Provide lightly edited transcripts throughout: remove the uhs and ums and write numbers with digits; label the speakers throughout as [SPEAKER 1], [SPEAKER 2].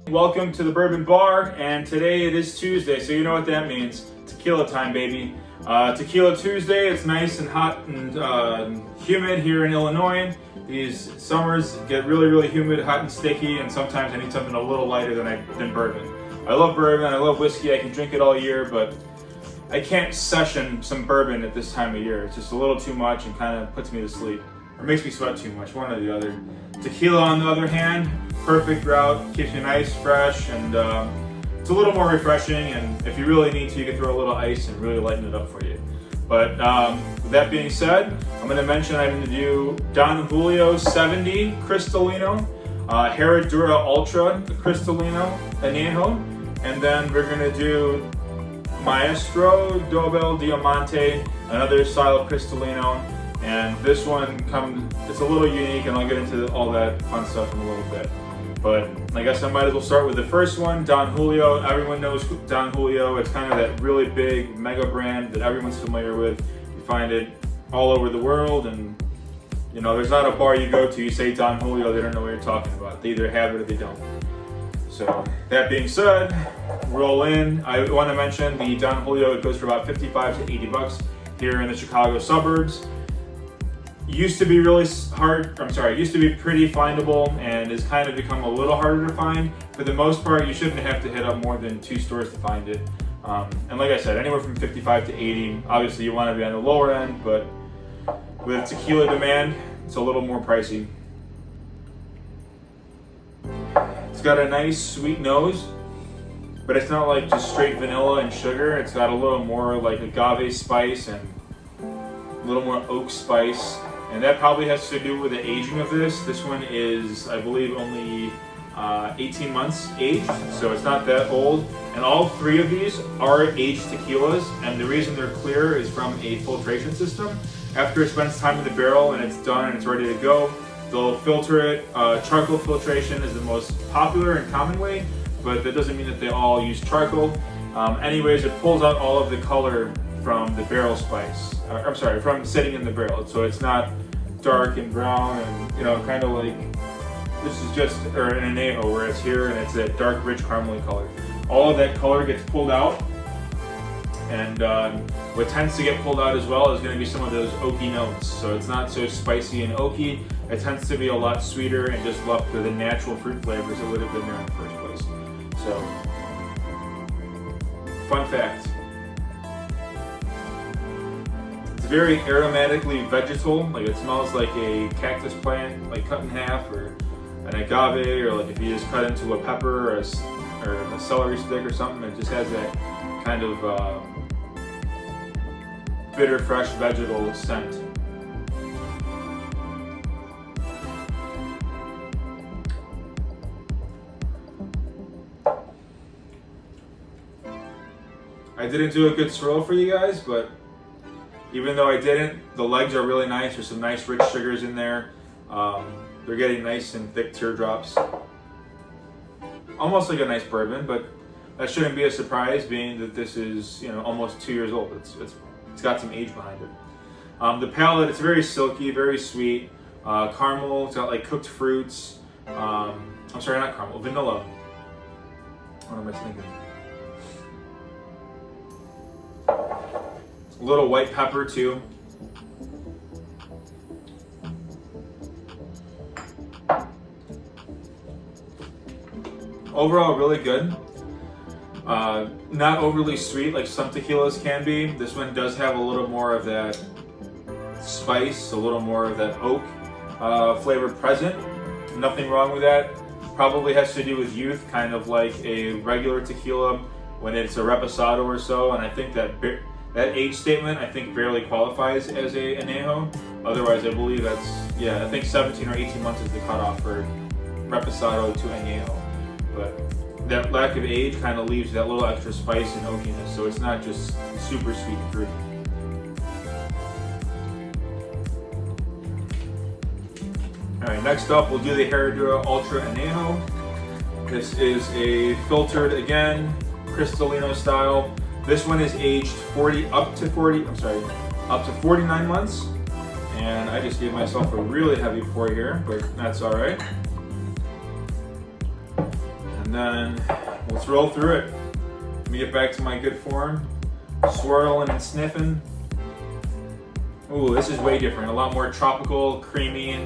[SPEAKER 1] Welcome to the Bourbon Bar, and today it is Tuesday, so you know what that means. Tequila time, baby. Tequila Tuesday, it's nice and hot and humid here in Illinois. These summers get really, really humid, hot and sticky, and sometimes I need something a little lighter than bourbon. I love bourbon, I love whiskey, I can drink it all year, but I can't session some bourbon at this time of year. It's just a little too much and kind of puts me to sleep. Or makes me sweat too much, one or the other. Tequila, on the other hand, perfect route, keeps you nice, fresh, and it's a little more refreshing, and if you really need to, you can throw a little ice and really lighten it up for you. But with that being said, I'm going to mention I'm going to do Don Julio 70 Cristalino, Herradura Ultra Cristalino Anejo, and then we're going to do Maestro Dobel Diamonte, another style of Cristalino. And this one it's a little unique, and I'll get into all that fun stuff in a little bit. But I guess I might as well start with the first one, Don Julio. Everyone knows Don Julio. It's kind of that really big mega brand that everyone's familiar with. You find it all over the world, and you know, there's not a bar you go to, you say Don Julio, they don't know what you're talking about. They either have it or they don't. So that being said, roll in. I want to mention the Don Julio, it goes for about 55 to 80 bucks here in the Chicago suburbs. Used to be pretty findable, and has kind of become a little harder to find. For the most part, you shouldn't have to hit up more than 2 stores to find it. And like I said, anywhere from 55 to 80. Obviously, you want to be on the lower end, but with tequila demand, it's a little more pricey. It's got a nice sweet nose, but it's not like just straight vanilla and sugar. It's got a little more like agave spice and a little more oak spice. And that probably has to do with the aging of this. This one is, I believe, only 18 months aged, so it's not that old. And all 3 of these are aged tequilas, and the reason they're clear is from a filtration system. After it spends time in the barrel and it's done and it's ready to go, they'll filter it. Charcoal filtration is the most popular and common way, but that doesn't mean that they all use charcoal. Anyways, it pulls out all of the color from the barrel spice. From sitting in the barrel. So it's not dark and brown and, you know, kind of like, this is just an Anejo where it's here and it's that dark, rich caramely color. All of that color gets pulled out, and what tends to get pulled out as well is going to be some of those oaky notes. So it's not so spicy and oaky. It tends to be a lot sweeter and just left with the natural fruit flavors that would have been there in the first place. So, fun fact. It's very aromatically vegetal, like it smells like a cactus plant, like cut in half, or an agave, or like if you just cut into a pepper or a celery stick or something. It just has that kind of bitter, fresh vegetal scent. I didn't do a good swirl for you guys, but even though I didn't, the legs are really nice. There's some nice rich sugars in there. They're getting nice and thick teardrops. Almost like a nice bourbon, but that shouldn't be a surprise, being that this is, you know, almost 2 years old. It's got some age behind it. The palate, it's very silky, very sweet. Caramel, it's got like cooked fruits. I'm sorry, not caramel, vanilla. What am I thinking? A little white pepper too. Overall, really good. Not overly sweet like some tequilas can be. This one does have a little more of that spice, a little more of that oak flavor present. Nothing wrong with that. Probably has to do with youth, kind of like a regular tequila when it's a reposado or so. And I think that That age statement, I think, barely qualifies as a Anejo. Otherwise, I believe that's, yeah, I think 17 or 18 months is the cutoff for Reposado to Anejo. But that lack of age kind of leaves that little extra spice and oakiness, so it's not just super sweet and fruity. Alright, next up we'll do the Herradura Ultra Anejo. This is a filtered, again, Cristalino style. This one is aged up to 49 months. And I just gave myself a really heavy pour here, but that's alright. And then let's roll through it. Let me get back to my good form. Swirling and sniffing. Ooh, this is way different. A lot more tropical, creamy,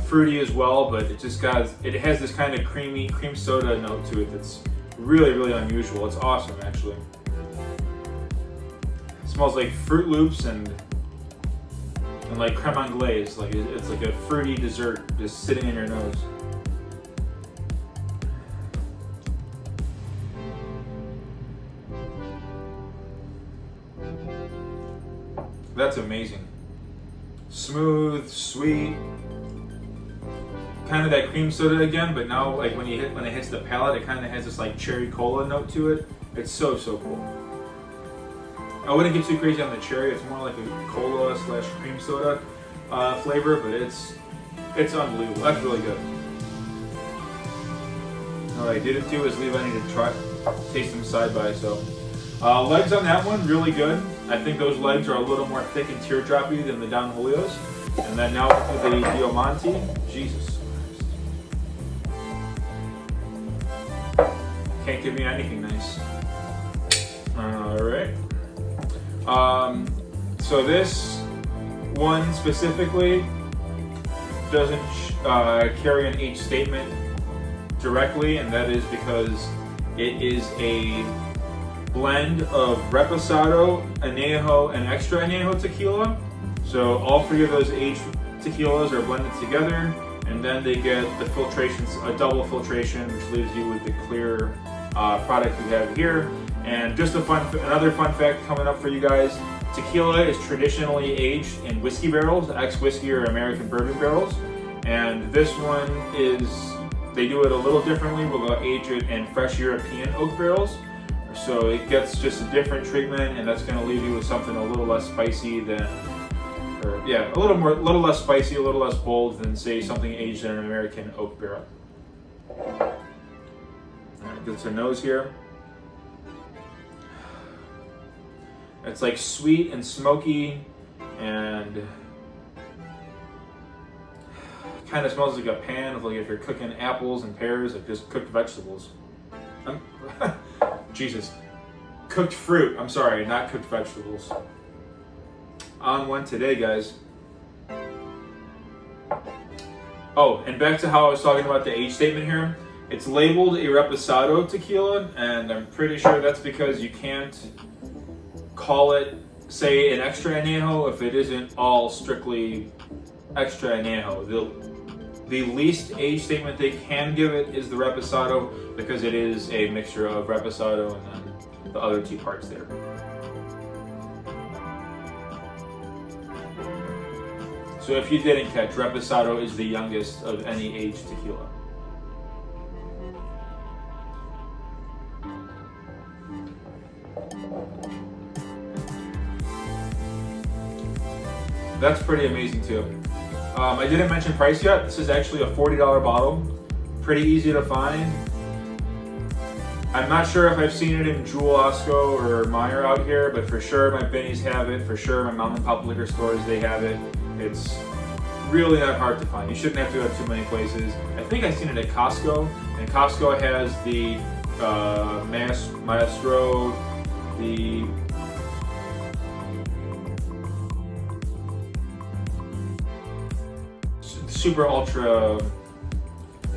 [SPEAKER 1] fruity as well, but it has this kind of creamy cream soda note to it that's really, really unusual. It's awesome, actually. It smells like Fruit Loops and like creme anglaise. Like it's like a fruity dessert just sitting in your nose. That's amazing. Smooth, sweet, kind of that cream soda again, but now like when it hits the palate, it kind of has this like cherry cola note to it. It's so cool. I wouldn't get too crazy on the cherry. It's more like a cola / cream soda flavor, but it's unbelievable. That's really good. What I didn't do is leave any to taste them side by. So legs on that one, really good. I think those legs are a little more thick and teardroppy than the Don Julios. And then now with the Diamonte, Jesus Christ. Can't give me anything nice. Alright. So this one specifically doesn't carry an age statement directly, and that is because it is a blend of Reposado, Anejo, and Extra Anejo tequila. So all three of those aged tequilas are blended together, and then they get the filtrations, a double filtration, which leaves you with the clear product we have here. And just another fun fact coming up for you guys: tequila is traditionally aged in whiskey barrels, ex-whiskey or American bourbon barrels, and this one they do it a little differently. We'll age it in fresh European oak barrels. So it gets just a different treatment, and that's going to leave you with something a little less spicy a little less spicy, a little less bold than, say, something aged in an American oak barrel. All right, get to nose here. It's like sweet and smoky, and kind of smells like a pan of, like, if you're cooking apples and pears, like just cooked vegetables. Jesus. Cooked fruit. I'm sorry, not cooked vegetables. On one today, guys. Oh, and back to how I was talking about the age statement here. It's labeled a Reposado tequila, and I'm pretty sure that's because you can't call it, say, an Extra Anejo if it isn't all strictly Extra Anejo. The least age statement they can give it is the Reposado, because it is a mixture of Reposado and then the other two parts there. So if you didn't catch, Reposado is the youngest of any aged tequila. That's pretty amazing too. I didn't mention price yet. This is actually a $40 bottle. Pretty easy to find. I'm not sure if I've seen it in Jewel, Osco, or Meyer out here, but for sure my Benny's have it. For sure my mom and pop liquor stores, they have it. It's really not hard to find. You shouldn't have to go to too many places. I think I've seen it at Costco, and Costco has the Maestro, the super ultra,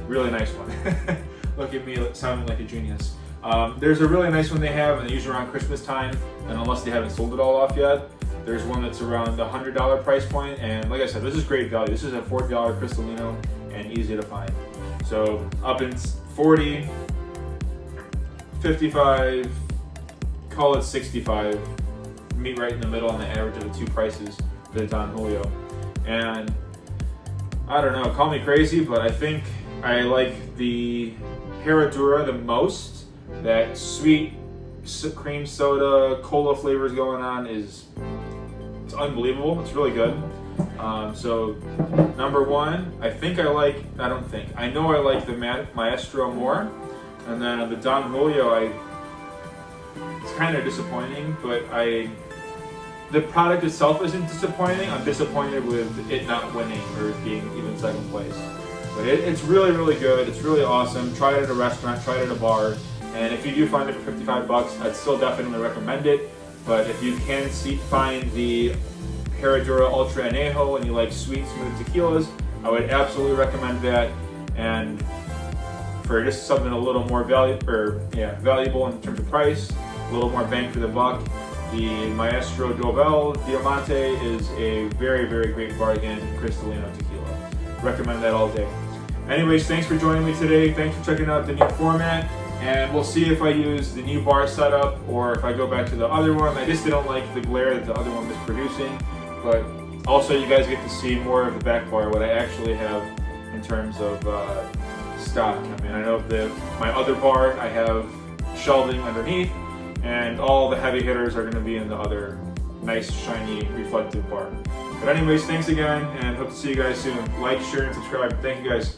[SPEAKER 1] really nice one. Look at me sounding like a genius. There's a really nice one they have, and they use around Christmas time, and unless they haven't sold it all off yet, there's one that's around the $100 price point, and like I said, this is great value. This is a $40 Cristalino and easy to find. So up in 40, 55, call it 65, meet right in the middle on the average of the two prices for the Don Julio. And I don't know, call me crazy, but I think I like the Herradura the most. That sweet cream soda, cola flavors going on it's unbelievable. It's really good. So number one, I know I like the Maestro more. And then the Don Julio, it's kind of disappointing, but the product itself isn't disappointing. I'm disappointed with it not winning or being even second place. But it's really, really good. It's really awesome. Try it at a restaurant, try it at a bar. And if you do find it for $55, I'd still definitely recommend it. But if you can find the Herradura Ultra Anejo and you like sweet, smooth tequilas, I would absolutely recommend that. And for just something a little more valuable in terms of price, a little more bang for the buck, the Maestro Dobel Diamonte is a very, very great bargain Cristalino tequila. Recommend that all day. Anyways, thanks for joining me today. Thanks for checking out the new format. And we'll see if I use the new bar setup or if I go back to the other one. I just didn't like the glare that the other one was producing. But also you guys get to see more of the back bar, what I actually have in terms of stock. I mean, I know my other bar, I have shelving underneath, and all the heavy hitters are going to be in the other nice, shiny, reflective bar. But anyways, thanks again, and hope to see you guys soon. Like, share, and subscribe. Thank you guys.